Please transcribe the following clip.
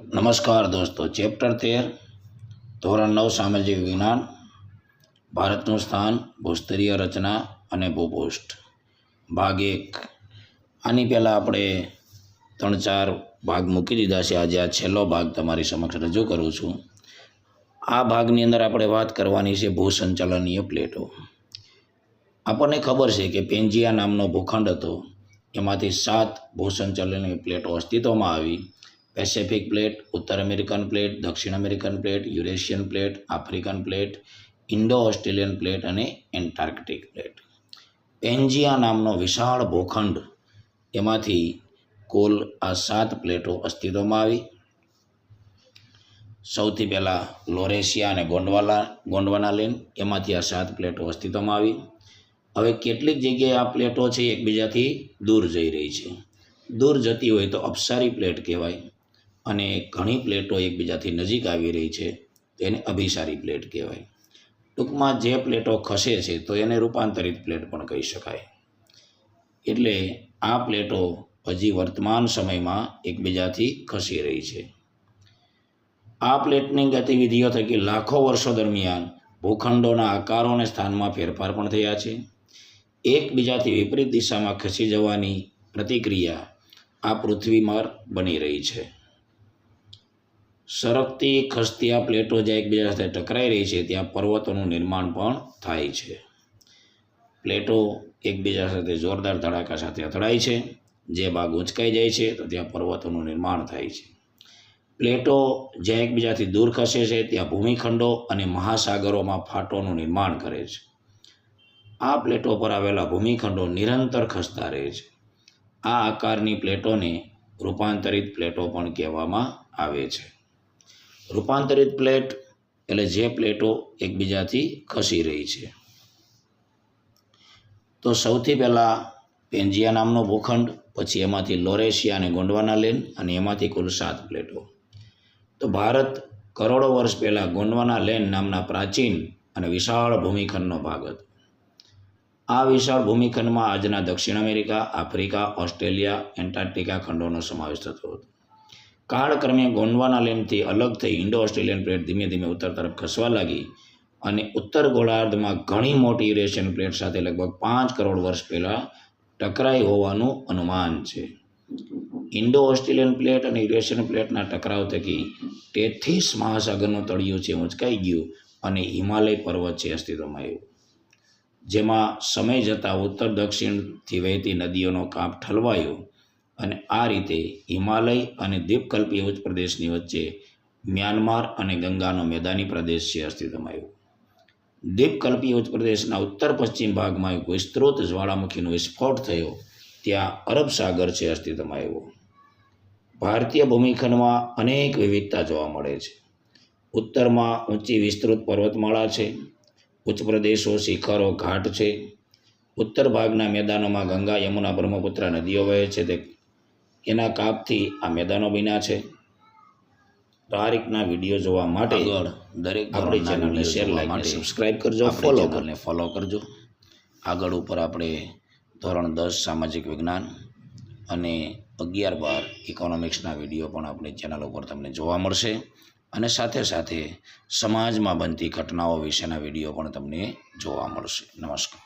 નમસ્કાર દોસ્તો, ચેપ્ટર 13 ધોરણ 9 સામાજિક વિજ્ઞાન, ભારતનું સ્થાન, ભૂસ્તરીય રચના અને ભૂપૃષ્ઠ, ભાગ 1। આની પહેલાં આપણે 3-4 ભાગ મૂકી દીધા છે। આજે આ છેલ્લો ભાગ તમારી સમક્ષ રજૂ કરું છું। આ ભાગની અંદર આપણે વાત કરવાની છે ભૂસંચાલનીય પ્લેટો। આપણને ખબર છે કે પેન્જિયા નામનો ભૂખંડ હતો, એમાંથી 7 ભૂસંચાલનીય પ્લેટો અસ્તિત્વમાં આવી। પેસિફિક પ્લેટ, ઉત્તર અમેરિકન પ્લેટ, દક્ષિણ American plate, Eurasian plate, African plate, Indo Australian plate અને એન્ટાર્કટિક પ્લેટ। પેન્જિયા નામનો વિશાળ ભૂખંડ, એમાંથી કુલ આ 7 પ્લેટો અસ્તિત્વમાં આવી। સૌથી પહેલાં લોરેશિયા અને ગોંડવાનાલેન્ડ, એમાંથી આ 7 પ્લેટો અસ્તિત્વમાં આવી। હવે કેટલીક જગ્યાએ આ પ્લેટો છે એકબીજાથી દૂર જઈ રહી છે। દૂર જતી હોય તો અપસારી પ્લેટ કહેવાય, અને ઘણી પ્લેટો એકબીજાથી નજીક આવી રહી છે તેને અભિસારી પ્લેટ કહેવાય। ટૂંકમાં જે પ્લેટો ખસે છે તો એને રૂપાંતરિત પ્લેટ પણ કહી શકાય। એટલે આ પ્લેટો હજી વર્તમાન સમયમાં એકબીજાથી ખસી રહી છે। આ પ્લેટની ગતિવિધિઓ થકી લાખો વર્ષો દરમિયાન ભૂખંડોના આકારો અને સ્થાનમાં ફેરફાર પણ થયા છે। એકબીજાથી વિપરીત દિશામાં ખસી જવાની પ્રતિક્રિયા આ પૃથ્વીમાં બની રહી છે। સરકતી ખસતી આ પ્લેટો જ્યાં એકબીજા સાથે ટકરાઈ રહી છે ત્યાં પર્વતોનું નિર્માણ પણ થાય છે। પ્લેટો એકબીજા સાથે જોરદાર ધડાકા સાથે અથડાય છે। જે ભાગ ઊંચકાઈ જાય છે તો ત્યાં પર્વતોનું નિર્માણ થાય છે। પ્લેટો જ્યાં એકબીજાથી દૂર ખસે છે ત્યાં ભૂમિખંડો અને મહાસાગરોમાં ફાટોનું નિર્માણ કરે છે। આ પ્લેટો પર આવેલા ભૂમિખંડો નિરંતર ખસતા રહે છે। આ આકારની પ્લેટોને રૂપાંતરિત પ્લેટો પણ કહેવામાં આવે છે। રૂપાંતરિત પ્લેટ એટલે જે પ્લેટો એકબીજાથી ખસી રહી છે। તો સૌથી પહેલાં પેન્જિયા નામનો ભૂખંડ, પછી એમાંથી લોરેશિયા અને ગોંડવાનાલેન્ડ, અને એમાંથી કુલ 7 પ્લેટો। તો ભારત કરોડો વર્ષ પહેલાં ગોંડવાનાલેન્ડ નામના પ્રાચીન અને વિશાળ ભૂમિખંડનો ભાગ હતો। આ વિશાળ ભૂમિખંડમાં આજના દક્ષિણ અમેરિકા, આફ્રિકા, ઓસ્ટ્રેલિયા, એન્ટાર્કટિકા ખંડોનો સમાવેશ થતો હતો। કાળક્રમે ગોંડવાનાલેન્ડથી અલગ થઈ ઇન્ડો ઓસ્ટ્રેલિયન પ્લેટ ધીમે ધીમે ઉત્તર તરફ ખસવા લાગી, અને ઉત્તર ગોળાર્ધમાં ઘણી મોટી યુરેશિયન પ્લેટ સાથે લગભગ 5 કરોડ વર્ષ પહેલાં ટકરાઈ હોવાનું અનુમાન છે। ઇન્ડો ઓસ્ટ્રેલિયન પ્લેટ અને યુરેશિયન પ્લેટના ટકરાવ થકી ટેથીસ મહાસાગરનું તળિયું છે ઊંચકાઈ ગયું, અને હિમાલય પર્વત છે અસ્તિત્વમાં આવ્યો, જેમાં સમય જતાં ઉત્તર દક્ષિણથી વહેતી નદીઓનો કાપ ઠલવાયો, અને આ રીતે હિમાલય અને દ્વીપકલ્પીય ઉચ્ચ પ્રદેશની વચ્ચે મ્યાનમાર અને ગંગાનો મેદાની પ્રદેશ છે અસ્તિત્વમાં આવ્યો। દ્વીપકલ્પીય ઉચ્ચ પ્રદેશના ઉત્તર પશ્ચિમ ભાગમાં એક વિસ્તૃત જ્વાળામુખીનો વિસ્ફોટ થયો, ત્યાં અરબ સાગર છે અસ્તિત્વમાં આવ્યો। ભારતીય ભૂમિખંડમાં અનેક વિવિધતા જોવા મળે છે। ઉત્તરમાં ઊંચી વિસ્તૃત પર્વતમાળા છે, ઉચ્ચ પ્રદેશો, શિખરો, ઘાટ છે। ઉત્તર ભાગના મેદાનોમાં ગંગા, યમુના, બ્રહ્મપુત્ર નદીઓ વહે છે, તે એના કાપથી આ મેદાનો બન્યા છે। તો આ રીતના વિડીયો જોવા માટે દરેક આપણી ચેનલને શેર, લાઈક, સબસ્ક્રાઈબ કરજો, ફોલો કરજો। આગળ ઉપર આપણે ધોરણ 10 સામાજિક વિજ્ઞાન અને 11-12 ઇકોનોમિક્સના વિડીયો પણ આપણી ચેનલ ઉપર તમને જોવા મળશે, અને સાથે સાથે સમાજમાં બનતી ઘટનાઓ વિશેના વિડીયો પણ તમને જોવા મળશે। નમસ્કાર।